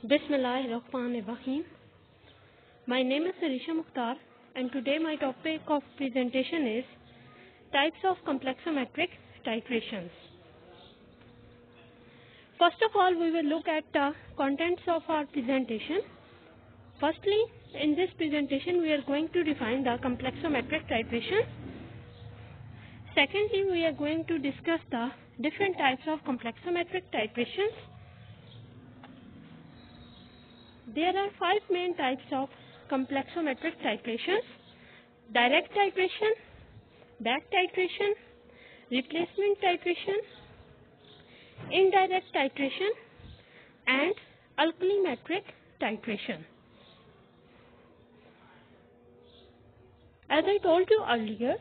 Bismillahirrahmanirrahim. My name is Sarisha Mukhtar and today my topic of presentation is types of complexometric titrations. First of all, we will look at the contents of our presentation. Firstly, in this presentation we are going to define the complexometric titration. Secondly, we are going to discuss the different types of complexometric titrations. There are 5 main types of complexometric titrations: direct titration, back titration, replacement titration, indirect titration, and alkalimetric titration. As I told you earlier,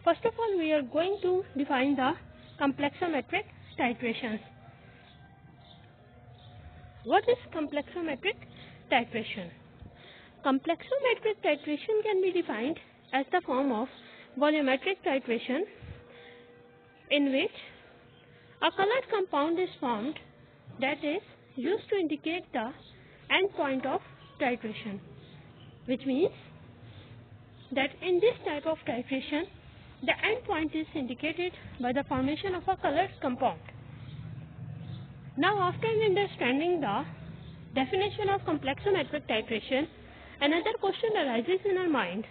first of all we are going to define the complexometric titrations. What is complexometric titration? Complexometric titration can be defined as the form of volumetric titration in which a colored compound is formed that is used to indicate the end point of titration, which means that in this type of titration the end point is indicated by the formation of a colored compound. Now, after understanding the definition of complexometric titration, another question arises in our mind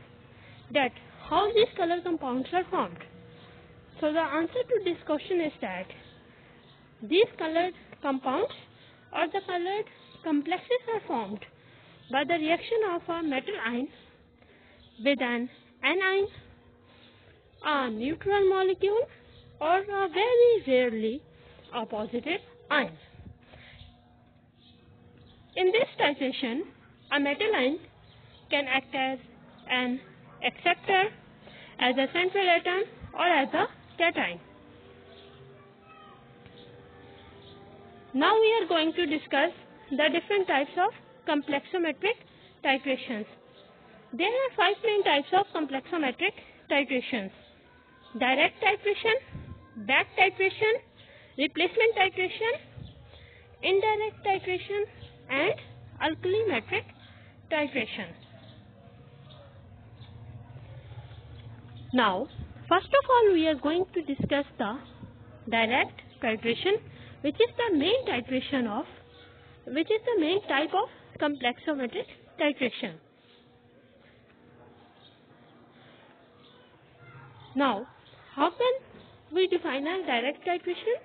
that how these color compounds are formed. So the answer to this question is that these colored compounds or the colored complexes are formed by the reaction of a metal ion with an anion, a neutral molecule, or very rarely a positive ion. In this titration, a metal ion can act as an acceptor, as a central atom, or as a cation. Now we are going to discuss the different types of complexometric titrations. There are 5 main types of complexometric titrations: direct titration, back titration, replacement titration, indirect titration, and alkalimetric titration. Now, first of all, we are going to discuss the direct titration, which is the main type of complexometric titration. Now, how can we define a direct titration?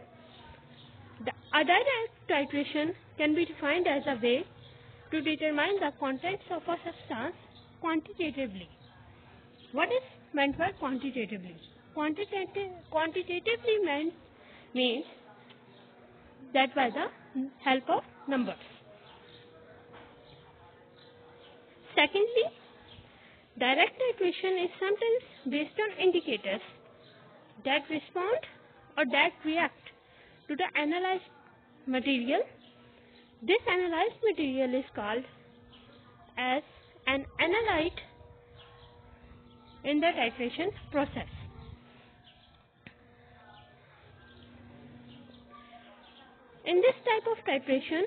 A direct titration can be defined as a way to determine the contents of a substance quantitatively. What is meant by quantitatively? Quantitatively means that by the help of numbers. Secondly, direct titration is sometimes based on indicators that respond or that react to the analyzed material. This analyzed material is called as an analyte in the titration process. In this type of titration,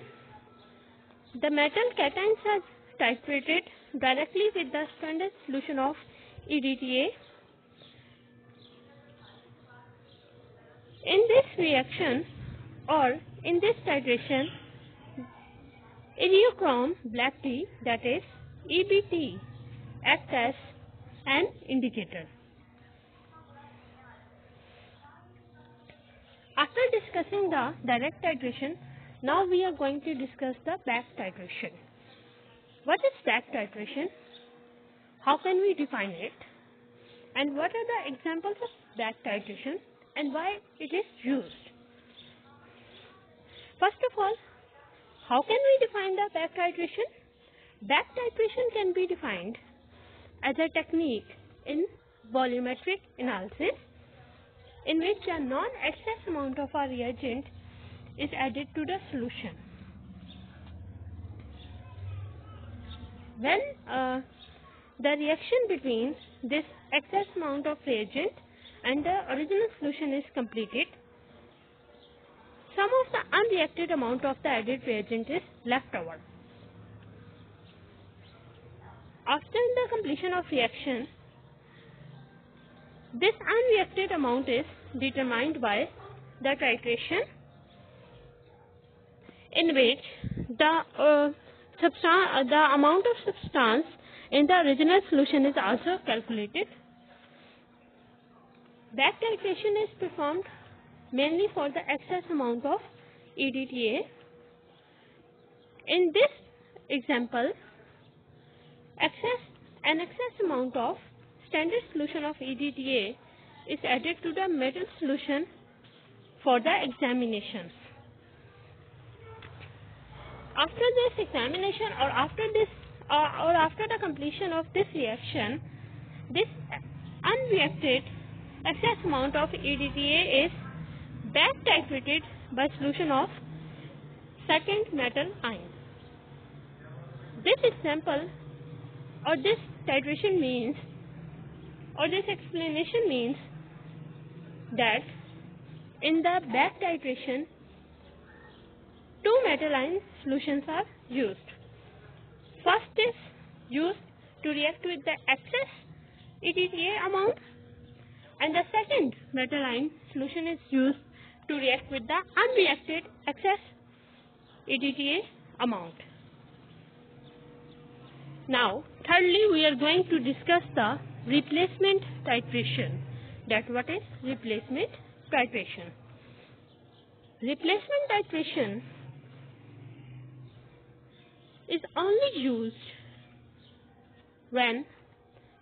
the metal cations are titrated directly with the standard solution of EDTA. In this reaction or in this titration, ideochrome black tea, that is EBT, acts as an indicator. After discussing the direct titration, now we are going to discuss the back titration. What is back titration? How can we define it? And what are the examples of back titration and why it is used? First of all, how can we define the back titration? Back titration can be defined as a technique in volumetric analysis in which a non-excess amount of a reagent is added to the solution. When the reaction between this excess amount of reagent and the original solution is completed, some of the unreacted amount of the added reagent is left over. After the completion of reaction, this unreacted amount is determined by the titration, in which the amount of substance in the original solution is also calculated. Back titration is performed mainly for the excess amount of EDTA. In this example, an excess amount of standard solution of EDTA is added to the metal solution for the examination. After this examination or after the completion of this reaction, this unreacted excess amount of EDTA is back titrated by solution of second metal ion. This example or this titration means, or this explanation means that in the back titration, two metal ion solutions are used. First is used to react with the excess EDTA amount, and the second metal ion solution is used to react with the unreacted excess EDTA amount. Now, thirdly, we are going to discuss the replacement titration. That what is replacement titration? Replacement titration is only used when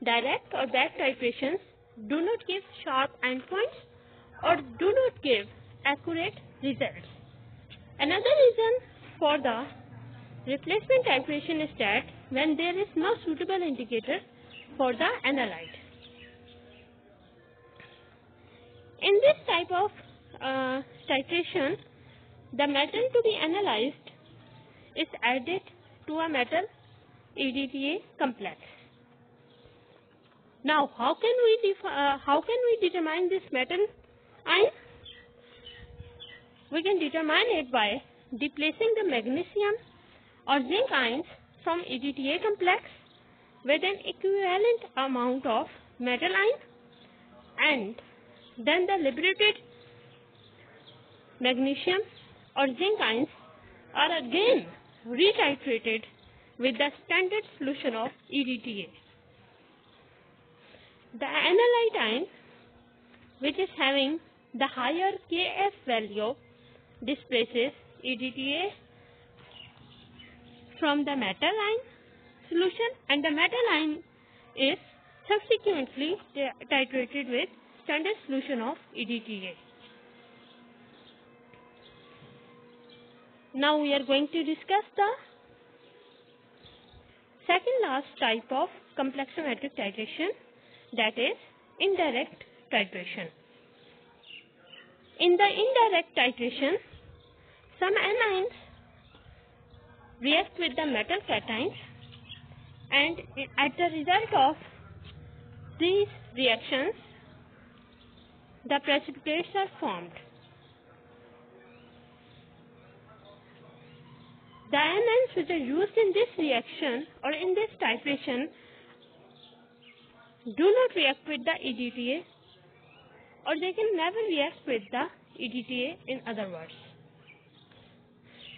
direct or back titrations do not give sharp endpoints or do not give accurate results. Another reason for the replacement titration is that when there is no suitable indicator for the analyte. In this type of titration, the metal to be analyzed is added to a metal EDTA complex. Now, how can we determine this metal ion? We can determine it by displacing the magnesium or zinc ions from EDTA complex with an equivalent amount of metal ion, and then the liberated magnesium or zinc ions are again retitrated with the standard solution of EDTA. The analyte ion, which is having the higher Kf value, displaces EDTA from the metal ion solution, and the metal ion is subsequently titrated with standard solution of EDTA. Now we are going to discuss the second last type of complexometric titration, that is indirect titration. In the indirect titration, some anions react with the metal cations, and as a result of these reactions, the precipitates are formed. The anions which are used in this reaction or in this titration do not react with the EDTA, or they can never react with the EDTA, in other words.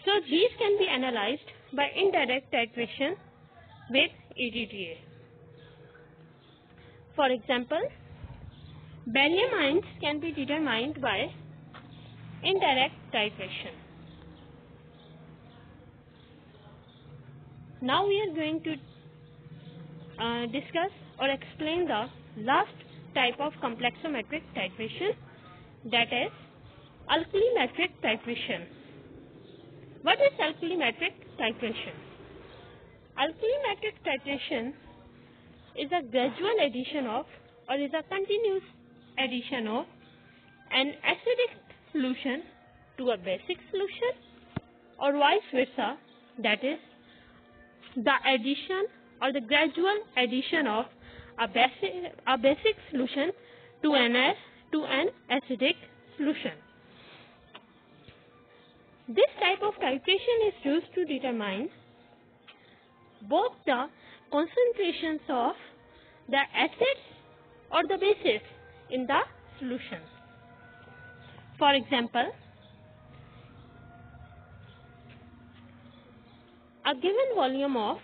So these can be analyzed by indirect titration with EDTA. For example, barium ions can be determined by indirect titration. Now we are going to discuss or explain the last type of complexometric titration, that is alkalimetric titration. What is alkalimetric titration? Alkalimetric titration is a gradual addition of, or is a continuous addition of, an acidic solution to a basic solution, or vice versa, that is the addition or the gradual addition of a basic solution to an acidic solution. This type of titration is used to determine both the concentrations of the acids or the bases in the solution. For example, a given volume of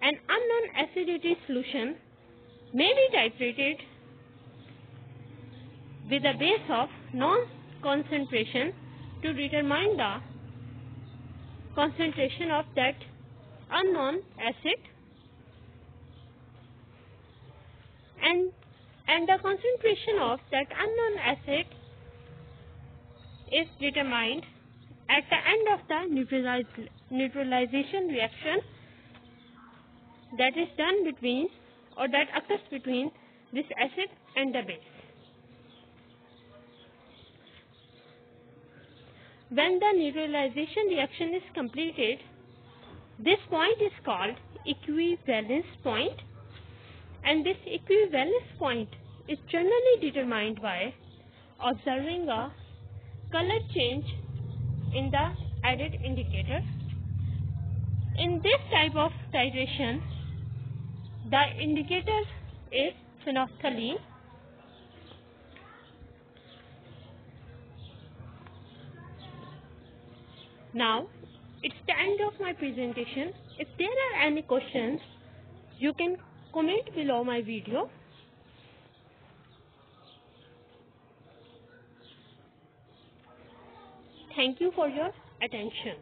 an unknown acidity solution may be titrated with a base of known concentration to determine the concentration of that unknown acid, and the concentration of that unknown acid is determined at the end of the neutralization reaction that is done between, or that occurs between, this acid and the base. When the neutralization reaction is completed, this point is called equivalence point, and this equivalence point is generally determined by observing a color change in the added indicator. In this type of titration, the indicator is phenolphthalein. Now, it's the end of my presentation. If there are any questions, you can comment below my video. Thank you for your attention.